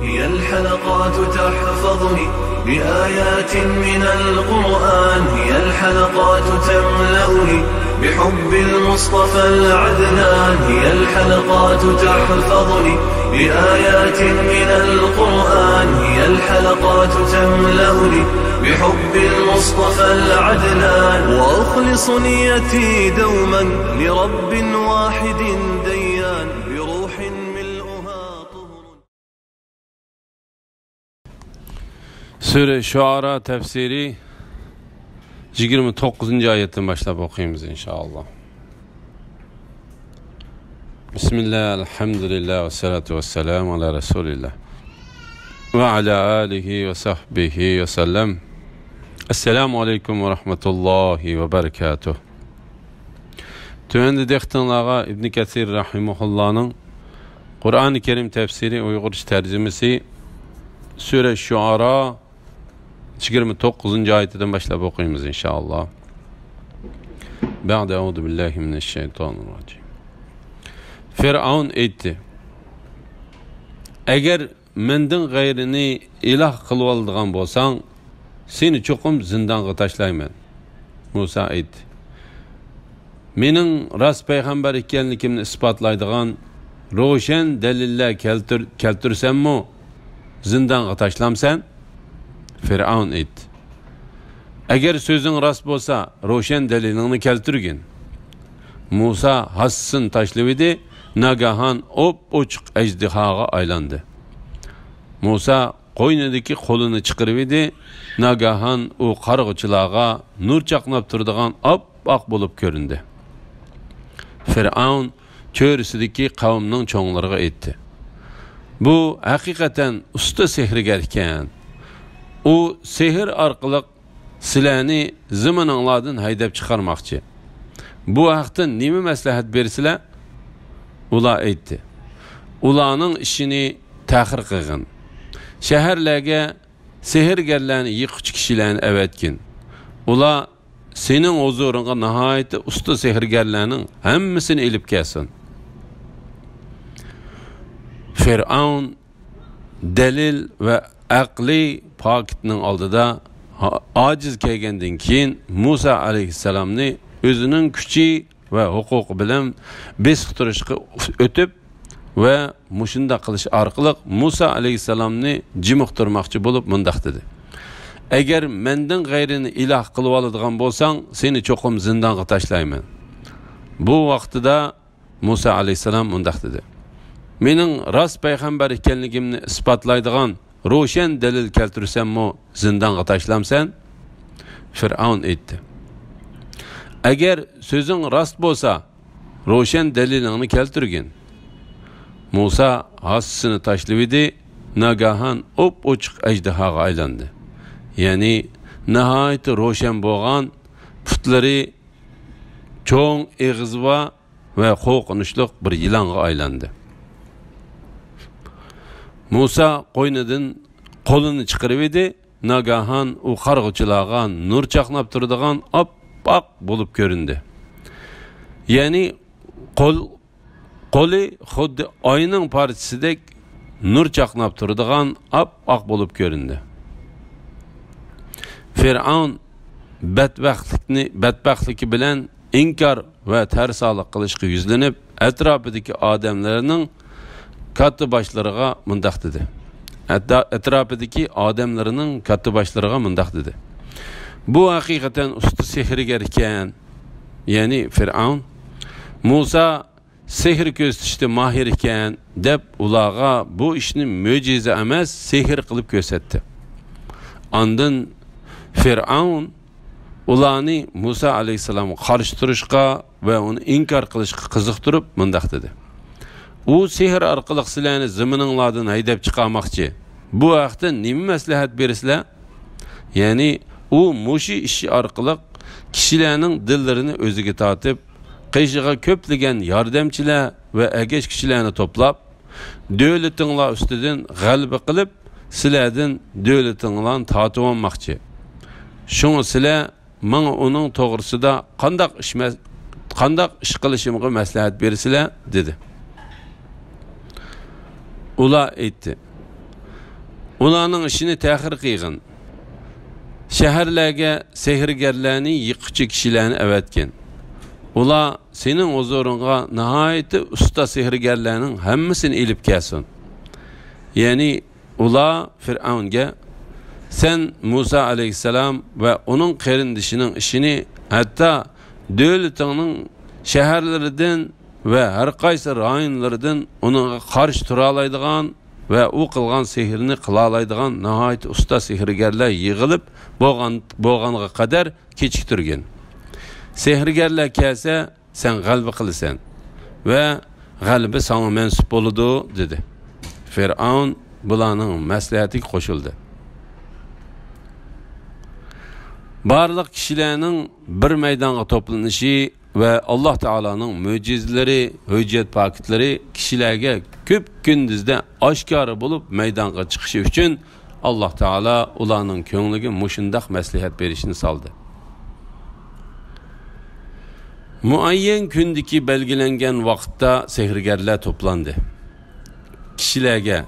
هي الحلقات تحفظني بآيات من القرآن، هي الحلقات تملأني بحب المصطفى العدنان، هي الحلقات تحفظني بآيات من القرآن، هي الحلقات تملأني بحب المصطفى العدنان، وأخلص نيتي دوما لرب واحد ديان بروح ملؤها طهر. Sure Şuara tefsiri 29. ayetten başlayıp okuyayımız inşallah. Bismillah, elhamdülillah ve salatu ve selamu ala Resulillah ve ala alihi ve sahbihi ve sellem. Esselamu aleyküm ve rahmetullahi ve berekatuh. Tüvendi dektanlağa İbn-i Kesir Rahimullah'ın Kur'an-ı Kerim tefsiri Uygurca tercümesi Sure Şuara 29. ayetinden başlayıp okuyayımız inşallah. Ba'de euzu billahi mineşşeytanirracim. Firavun aytdi: Eğer menden gayrini ilah kılıp aldığan bolsan, seni çokum zindanğa taşlayman. Musa aytdi: Mening rast peygamber ekenligimni isbotlaydigan ro'shan dalillar keltirsammi zindanğa taşlamsan? Firavun aytdi: Eğer sözün rast bolsa, ro'shan dalilingni keltirgin. Musa hassin tashlabidi, nagahan op-ochiq ejdihaga aylandı. Musa qo'ynidagi qo'lini chiqarib edi, nagahan u qarg'uchilarga nur chaqnab turadigan oppoq bo'lib ko'rindi. Firavun cho'risidagi qavmning cho'nglariga aytdi: Bu haqiqatan usta sehrgar ekan. U sehr orqali sizlarni zimininglardan haydab chiqarmoqchi. Bu haqda nima maslahat bersizlar? Ular aytdi: Ularning ishini ta'xir qilgin. Shaharlarga sehrgarlarni yiquvchi kishilarni avatgin. Ular sening huzuringga nihoyat usta sehrgarlarning hammasini elib kelsin. Firavun dalil va aqli paketning oldida aciz kelgandan keyin Musa alayhissalomni o'zining kuchi va huquqi bilan besqtirishga o'tib va mushunda qilish orqali Musa alayhissalomni jimiqtirmoqchi bo'lib mundaq dedi: Agar mendan g'ayrini iloh qilib oladigan bo'lsang, seni cho'qim zindonga tashlayman. Bu vaqtida Musa alayhissalom mundaq dedi: Mening rost payg'ambar ekanligimni isbotlaydigan ro'shan dalil keltirsammi zindonga tashlamsan? Firavun aytdi: Agar so'zing rost bo'lsa, ro'shan dalilingni keltirgin. Musa hassini tashlab edi, nagahan op-ochiq ejdihaga aylandi. Ya'ni nihoyat ro'shan bo'lgan putlari cho'ng eg'izva va qo'rqinchli bir yilonga aylandi. Musa qo'ynidan qo'lini chiqarib edi, nagahan u qarg'uchilarga nur chaqnab turadigan oppoq bo'lib ko'rindi. Ya'ni qo'li xuddi oyning parchasidek nur chaqnab turadigan oppoq bo'lib ko'rindi. Firavun badbaxtligi bilan inkor va tarsolik qilishga yuzlanib, atrofidagi odamlarning katta başlarına mundaq dedi. Etrafidagi odamlarning katta başlarına mundaq dedi: Bu haqiqatan usta sehrgar ekan. Ya'ni Firavun Musa sehr ko'rsatishda mahir ekan deb ularga bu ishni mo'jiza emas, sehr qilib ko'rsatdi. Ondan Firavun ularni Musa alayhissalomga qarshi turishga va uni inkor qilishga qiziqtirib mundaq dedi: U sehr orqali sizlarni zimininglardan haydab chiqarmoqchi. Bu haqda nima maslahat bersizlar? Ya'ni u mushi ishi orqali kishilarning dillarini o'ziga tortib, qishiga ko'plagan yordamchilar va agash kishilarni to'plab, davlatinglar ustidan g'alaba qilib, sizlardan davlatinglarni tortib olmoqchi. Shuni sizlar menga uning to'g'risida qandaq ish qilishimga maslahat bersizlar dedi. Ular aytdi: ularning ishini ta'xir qilgin. Shaharlarga sehrgarlarni yiquvchi kishilarni avatgin. Ular sening huzuringga nihoyat usta sehrgarlarning hammasini elib kelsin. Ya'ni ular Fir'avnga sen Musa alayhissalom va uning qarindishining ishini hatto davlatingning shaharlaridan ve her qaysi rayonlardan onunğa qarşı tura alaydigan ve o qılgan sehrini qıla alaydigan nihayet usta sehrgarlar yığılıp boğanğa kadar kechiktirgan. Sehrgarlar kelsa sen g'alaba qilasan ve g'alaba sana mensup boludu dedi. Fir'avn bularning maslahatiga qo'shildi. Barliq kishilarning bir maydonga to'planishi ve Allah Teala'nın mucizeleri, hüccet paketleri kişilerge köp gündüzde aşkarı bulup meydana çıkışı için Allah Teala ulanın köngülüge muşundak meslihat verişini saldı. Muayyen gündeki belgilengen vakitte sehrgarlar toplandı. Kişilerge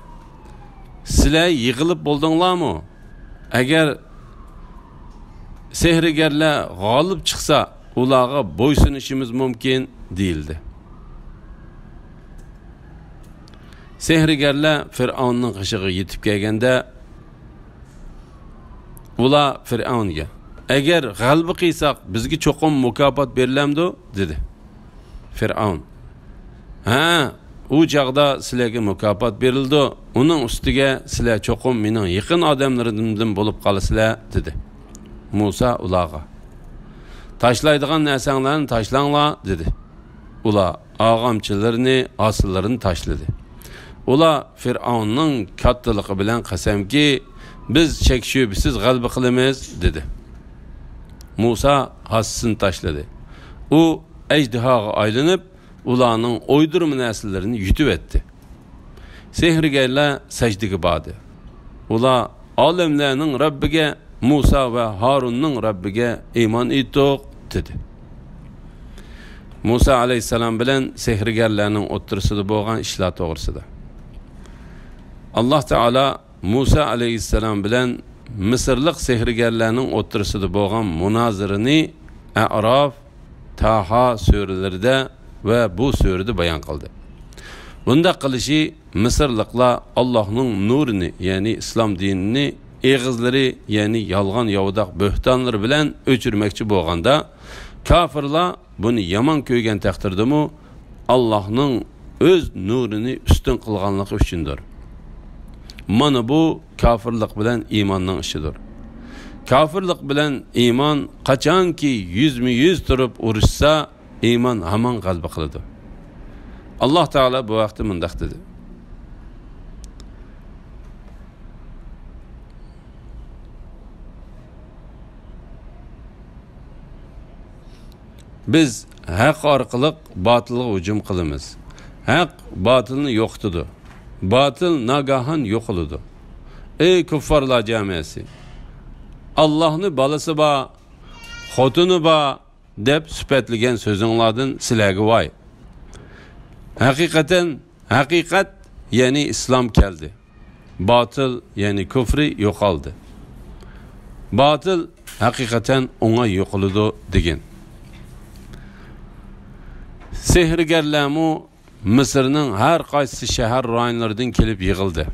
sizler yığılıp buldunlar mı? Eğer sehrgarlar galip çıksa ularga boysunishimiz mumkin değildi. Sehrgarlar Fir'avnning qishig'iga yetib kelganda ular Fir'avnga agar g'alaba qilsak bizga cho'qim mukofot berilamdi dedi. Fir'avn ha u chaqda sizlarga mukofot berildi, uning ustiga sizlar cho'qim mening yaqin odamlarimdan bo'lib qolasizlar dedi. Musa ularga taşlaydigan näsanglarni taşlanglar dedi. Ular ağamçılarını, asıllarını taşladı. Ular Fir'avnning kattaligi bilan qasamki biz shak shubisiz g'alaba qilamiz dedi. Musa hassini taşladı. U ejdihaga aylanib ularning o'ydirma narsalarni yutib etdi. Sehrgarlar sajdaga bordi. Ular olamlarning Rabbiga Musa ve Harun'un Rabbiga iman etdik dedi. Musa aleyhisselam bilen sehrgarlarning o'ttirisida bo'lgan ishlar to'g'risida. Allah Teala Musa aleyhisselam bilen Mısırlık sehrgarlarning o'ttirisida bo'lgan munozirini A'raf, Taha suralarida ve bu surada bayon qildi. Bunda qilishi Mısırlıklar Allah'ның nurini yani İslam dinini eğizleri yani yalgan yavudak böhtanları bilen öçürmekçi boğanda kafirlar bunu yaman köygen takdirdi mu Allah'ның öz nurunu üstün kılganlık üçündür. Mana bu kafirlik bilen imanның işidir. Kafirlik bilen iman kaçan ki yüz turup uruşsa iman haman qalbi qılıdı. Allah Teala bu vakti mındaq dedi. Biz haq orqali batılga hujum qilamiz. Haq batılni yo'qitdi. Batıl nagahan yo'qildi. Ey kuffarlar jamiyasi. Allah'ni balası ba, xotini ba deb sifatlagan so'zinglardan sizlarga voy. Haqiqat yani İslam keldi. Batıl yani kufri yo'qoldi. Batıl haqiqatan ona yo'qildi degan. Sehrgarlarmu Mısır'ның her qaysi şehir rayonlaridan kelib yığıldı.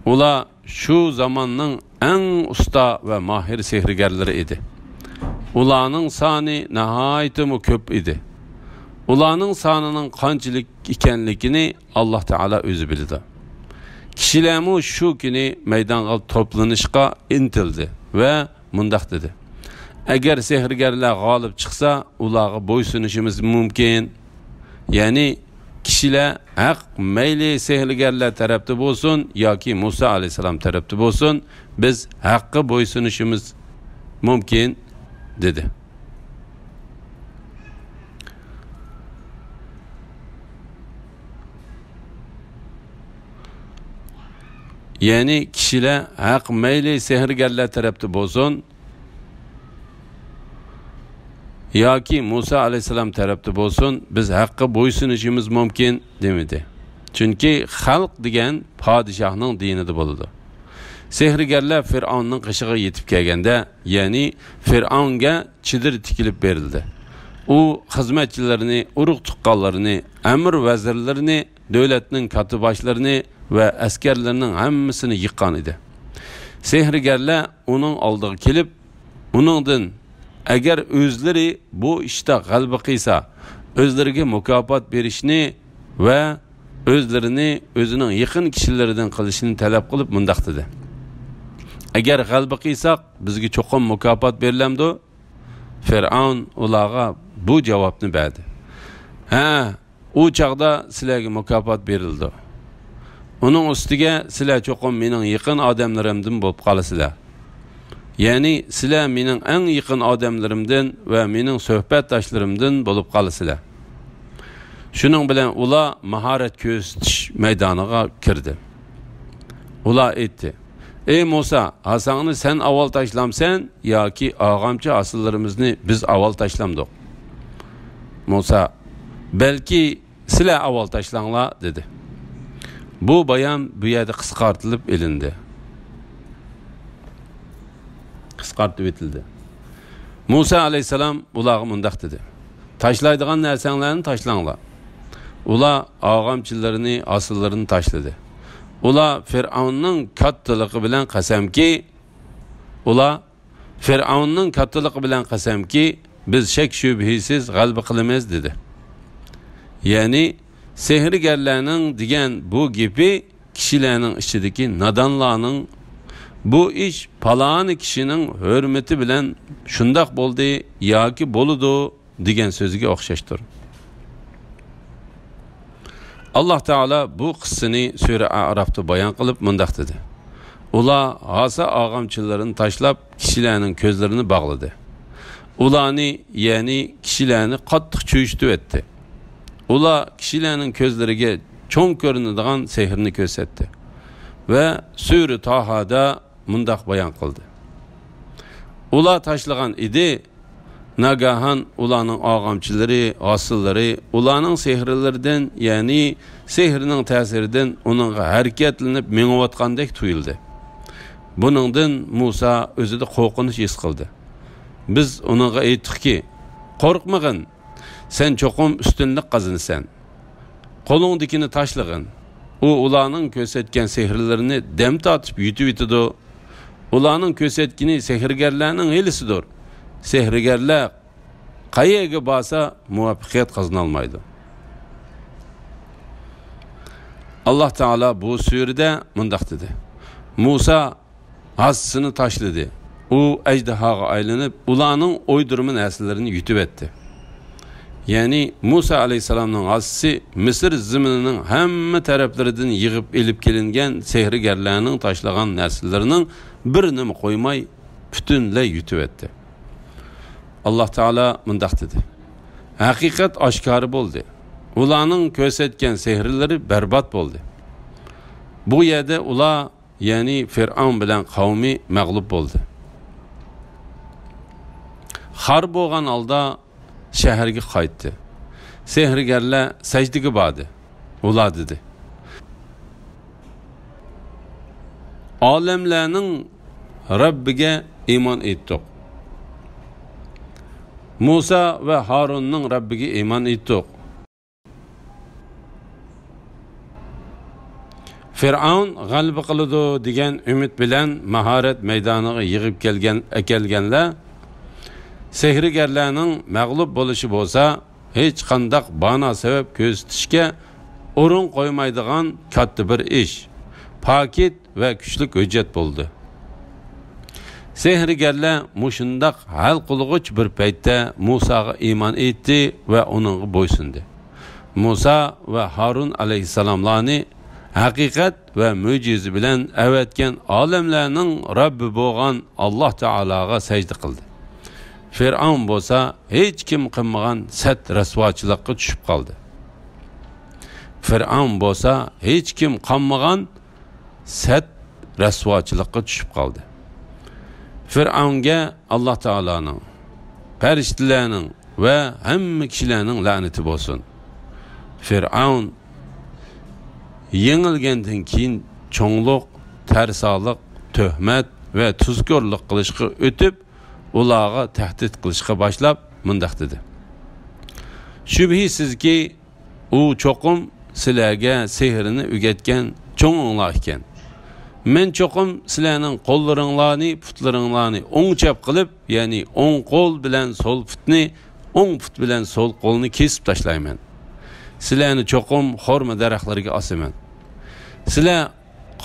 Ular şu zamanның en usta ve mahir sehrgarları idi. Ularning sani nihayet köp idi. Ularning sanının qanchalik ekanligini Allah Teala o'zi bildi. Kishilarmu shu kuni maydonga to'planishga intildi ve mundaq dedi. Agar sehrgarlar g'olib chiqsa, ularga bo'ysunishimiz mumkin. Yani kişiler haq meyli sehrgarlar tarafta bo'lsin yoki Musa aleyhisselam tarafta bo'lsin, biz haqqı bo'ysunishimiz mumkin dedi. Yani kişiler haq meyli sehrgarlar tarafta bo'lsin yoki Musa aleyhisselam tarafta bo'lsin, biz haqqı bo'ysunishimiz mumkin demedi. Çünkü xalq degan podshohning dinida bo'ladi. Sehrgarlar Fir'avnning qishig'iga yetib kelganda, ya'ni Fir'avnga chidir tikilib berildi. U xizmatchilarini, urug' tuqqanlarini, amir vazirlarini, davlatning katiboshlarını va askarlarning hammasini yiqqan edi. Sehrgarlar uning oldiga kelib, uningdan agar o'zlari bu ishda g'alaba qilsa, o'zlariga mukofot berishni va o'zlarini o'zining yaqin kishilaridan qilishini talab qilib mundaq dedi. Agar g'alaba qilsak, bizga cho'qim mukofot berilamdi. Fir'avn ularga bu javobni berdi. Ha, u chaqda sizlarga mukofot berildi. Uning ustiga sizlar cho'qim mening yaqin odamlarimdan bo'lib qolasizlar. Ya'ni sizlar mening eng yaqin odamlarimdan va mening suhbatdoshlarimdan bo'lib qolasizlar. Shuning bilan ular mahorat ko'rsatish maydoniga kirdi. Ular aytdi: "Ey Musa, Hasanni sen avval tashlamsan yoki og'amchi asıllarimizni biz avval tashlamdik?" Musa: "Belki sizlar avval tashlanglar" dedi. Bu bayan bu yerda qisqartirilib elindi. Qisqartib etildi. Musa alayhisalom ularga mundaq dedi: "Tashlaydigan narsalarni tashlanglar." Ular og'amchilarini, asıllarini tashladi. Ular Fir'avnning kattaligi bilan qasamki, biz shak shubhisiz g'alaba qilamiz dedi. Ya'ni sehrgarlarning degan bu gapi kishilarning ichidagi nadonlarning bu ish paloni kishining hurmati bilan shundoq bo'ldi yoki bo'ludi degan so'ziga o'xshashdir. Allah Teala bu qissani Sura A'rafda bayon qilib mundaq dedi: Ular hasa og'amchilarini tashlab kishilarning ko'zlarini bog'ladi. Ularni, ya'ni kishilarni qattiq cho'yishtirib etdi. Ular kishilarning ko'zlariga cho'ng ko'rinadigan sehrni ko'rsatdi va Sura Tohada mundaq bayon qildi: Ular tashlagan edi, nagahan ularning og'amchilari, asillari ularning sehrlaridan, ya'ni sehrning ta'siridan uning harakatlanib mengayotgandek tuyuldi. Buningdan Musa o'zida qo'rqinish his qildi. Biz uningga aytdikki: "Qo'rqmagin, sen cho'qim ustunlik qozinasan. Qo'lingdikini tashlagin. U ularning ko'rsatgan sehrlarini dam tortib yutib yetadi. Ularning ko'rsatgani sehrgarlarning hilisidir. Sehrgarlar qayerga borsa muvaffaqiyat qozona olmaydi." Allah Teala bu surada mundaq dedi: Musa hassini tashladı. U ejderhaga aylanib, ularning o'ydirma narsalarni yutib etdi. Ya'ni Musa alayhisalomning hassisi Misr ziminining hamma taraflaridan yig'ib elib kelingan sehrgarlarning tashlagan narsalarining birini qo'ymay butunlay yutib etdi. Allah Teala mundaq dedi: Haqiqat oshkor bo'ldi. Ularning ko'rsatgan sehrlari barbod bo'ldi. Bu yerda ular, ya'ni Fir'avn bilan qavmi mag'lub bo'ldi. Xar bo'lgan holda shaharga qaytdi. Sehrgarlar sajdaga bordi. Ular dedi: Olamlarning Rabbiga iymon etdik. Musa va Harunning Rabbiga iymon etdik. Fir'avn g'alaba qiladi degan umid bilan mahorat maydoniga yig'ib kelganlar sehrgarlarning mag'lub bo'lishi bo'lsa, hech qanday bana sabab ko'rsatishga o'rin qo'ymaydigan katta bir ish, paket va kuchli hujjat bo'ldi. Sehrgarlar mushundaq hal qilg'uch bir paytda Musaga iymon etdi va uningga bo'ysundi. Musa va Harun alayhissalomlarni haqiqat va mo'jiza bilan avatgan olamlarning Rabbi bo'lgan Alloh taologa sajda qildi. Fir'avn bo'lsa hech kim qilmagan sat rasvochilikka tushib qoldi. Fir'avn bo'lsa hech kim qilmagan sat rasvochilikka tushib qoldi. Fir'avnga Alloh taoloning, farishtalarning va hamma kishilarning la'nati bo'lsin. Fir'avn yengilgandan keyin cho'ngluq, tarsaliq töhmet ve tuzkorluq qilishga o'tib, ularga tahdid qilishga boshlab mundaq dedi. Shubhisizki, u cho'qim sizlarga sehrini o'rgatgan cho'ng'inglar ekan. Men cho'qim sizlarning qo'llaringlarni, putlaringlarni o'ng chap qilib, ya'ni o'ng qo'l bilan so'l putni, o'ng put bilan so'l qo'lni kesib tashlayman. Sizlarni cho'qim xorma daraxtlarga osaman. Sizlar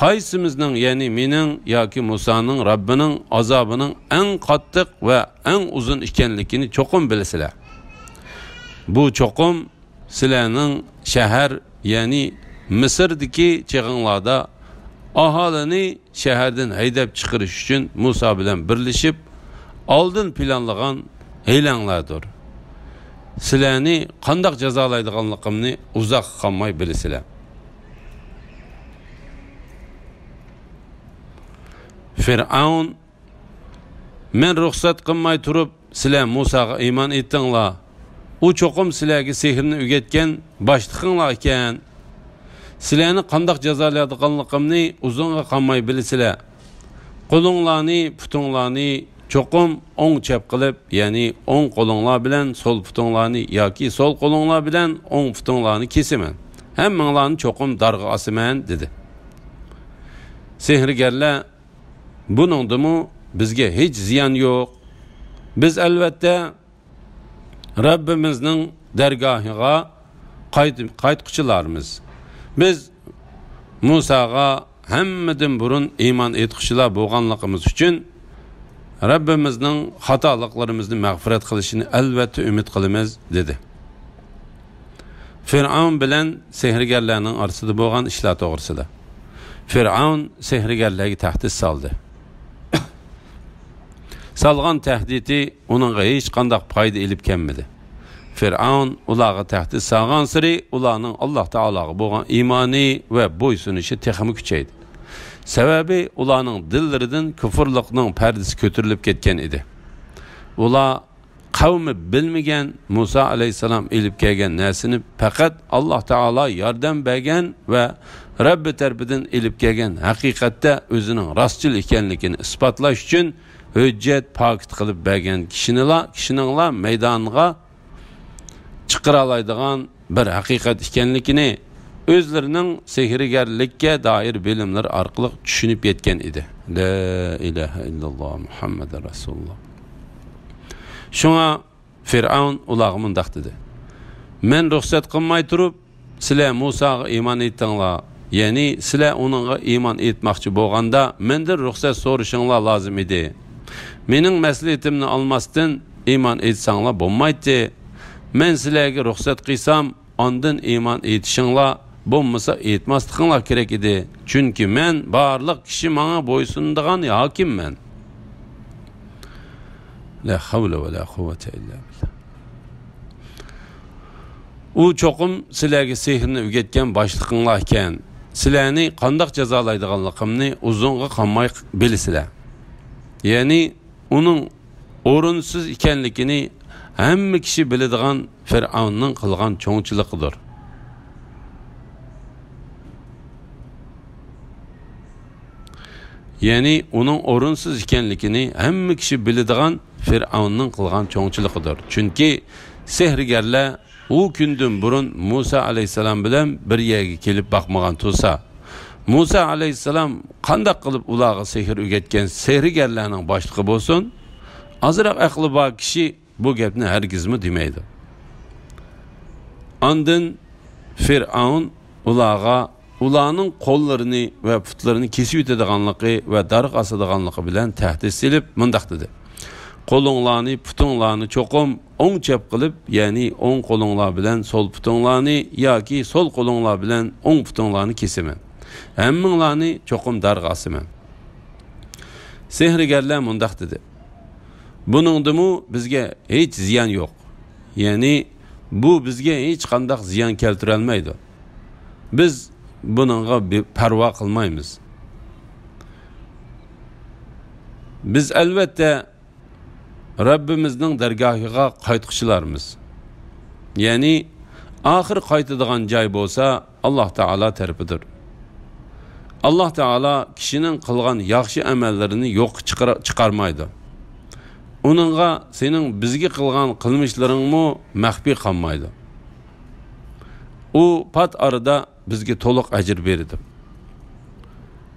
qaysimizning, ya'ni mening yoki Musoning Robbining azobining eng qattiq va eng uzun ekanligini cho'qim bilasizlar. Bu cho'qim sizlarning shahar, ya'ni Misrdagi chig'inlarda aholini shahardan haydab chiqarish uchun Musa bilan birlashib oldin planlagan hiylanglardir. Sizlarni qandoq jazolaydiganligimni uzoq qolmay bilasizlar. Fir'aun, men ruxsat qilmay turib sizlar Musaga iymon etdinglar. U cho'qim sizlarga sehrni o'rgatgan boshliqinglar ekan. Sizlarni qandoq jazolaydiganligimni uzunga qolmay bilasizlar. Qo'linglarni, putinglarni cho'qim o'ng chap qilib, ya'ni o'ng qo'linglar bilan so'l putinglarni yoki so'l qo'linglar bilan o'ng putinglarni kesaman. Hammanglarni cho'qim darg'a osaman dedi. Sehrgarlar, buningdimi bizga hech ziyon yo'q. Biz albatta Rabbimizning dargohiga qaytquchilarmiz. Biz Musaga hammadan burun iymon etquchilar bo'lganligimiz uchun Rabbimizning xatoliklarimizni mag'firat qilishini albatta umid qilamiz dedi. Fir'aun bilan sehrgarlarning orasida bo'lgan ishlar to'g'risida. Fir'aun sehrgarlarga tahdid soldi. Salgan tahdidi uningga hech qanday foyda elib kelmadi. Fir'aun ularga tahdid solgan siri ularning Alloh taologa bo'lgan iymoni va bo'ysunishi texmi kuchaydi. Sababi ularning dillaridan kufrlikning pardasi ko'tarilib ketgan edi. Ular qavmi bilmagan Musa alayhisalom elib kelgan narsani faqat Alloh taolo yordam bergan va Rabbi tarafidan elib kelgan haqiqatda o'zining rostchil ekanligini isbotlash uchun hujjat paket qilib bergan kishininglar maydoniga chiqara oladigan bir haqiqat ekanligini o'zlarining sehrgarlikka doir bilimlar orqali tushunib yetgan edi. La ilaha illalloh Muhammadur Rasululloh. Shunga Fir'aun ularga mundaq dedi. Men ruxsat qilmay turib, sizlar Musaga iymon etdinglar. Ya'ni sizlar uningga iymon etmoqchi bo'lganda mendan ruxsat so'rashinglar lozim edi. Mening maslahatimni olmasdan iymon etsanglar bo'lmaydi. Men sizlarga ruxsat qilsam, ondan iymon etishinglar, bo'lmasa etmasliginglar kerak edi. Chunki men barliq kishi menga bo'ysunadigan hokimman. La havla va la quvvata illa billah. U cho'qim sizlarga sehrni o'rgatgan boshliqinglar ekan. Sizlarni qandoq jazolaydiganligimni uzunga qolmay bilasizlar. Ya'ni uning o'rinsiz ekanligini hamma kishi biladigan Fir'aunning qilgan cho'ngchiligidir. Ya'ni uning o'rinsiz ekanligini hamma kishi biladigan Fir'aunning qilgan cho'ngchiligidir. Chunki sehrgarlar u kundan burun Musa alayhisalom bilan bir yerga kelib boqmagan bo'lsa, Musa alayhisalom qanday qilib ularga sehr o'rgatgan sehrgarlarning boshlig'i bo'lsin, azroq aqli bor kishi bu gapni hargizmi demaydi. Ondan Fir'aun ularning qo'llarini va putlarini kesib o'tadiganligi va darg' asadiganligi bilan tahdid silib mundaq dedi. Qo'linglarni, putinglarni cho'qim o'ng chap qilib, ya'ni o'ng qo'linglar bilan so'l putinglarni yoki so'l qo'linglar bilan o'ng putinglarni kesaman. Hammanglarni cho'qim darg' asaman. Sehrgarlar mundaq dedi. Buningdimi bizga hech ziyon yo'q. Ya'ni bu bizga hech qanday ziyon keltira olmaydi. Biz buningga parvo qilmaymiz. Biz albatta Rabbimizning dargohiga qaytquchilarmiz. Ya'ni oxir qaytadigan joy bo'lsa Alloh taolo tarafidir. Allah Teala kişinin kılgan yaxşı emellerini yok çıkarmaydı. Onunla senin bizge kılgan kılmışların mı mahfi kalmaydı. O pat arada bizge toluk ecir verdi.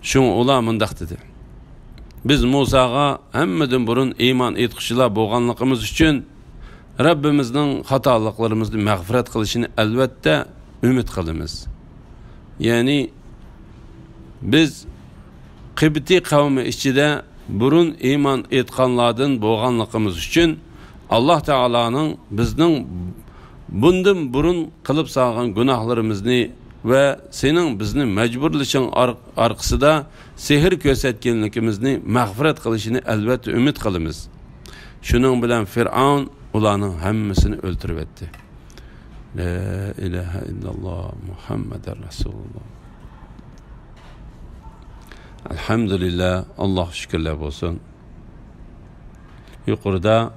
Şunu ola mındaq dedi. Biz Musa'ga hemmeden burun iman etkiçiler boğanlığımız için Rabbimizden hatalıklarımızı mağfiret kılışını elbette ümit kılımız. Yani biz Kıbti kavmi içinde burun iman etkanlardan boğanlığımız için Allah Teala'nın bizden bundan burun kılıp sağan günahlarımızı ve senin bizni mecburlaşan arkasında sehir kösetkenlikimizni mağfiret kılışını elbette ümit kılımız. Şunun bilen Firavun ulanın hemmesini öldürüp etti. La ilahe illallah Muhammeden Resulullah. Elhamdülillah, Allah şükürler olsun. Yukarıda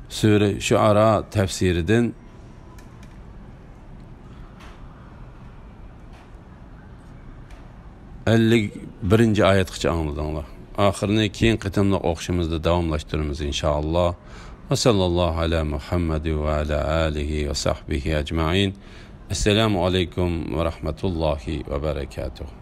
Sure Şuara tefsiriden 51. ayetgacha anladыңlar. Ahirine keyin qitimli o'qishimizni davomlashtiramiz inshaalloh. Va sallallohu ala Muhammad va ala alihi va sahbihi ajma'in. Assalomu alaykum va rahmatullohi va barakatuh.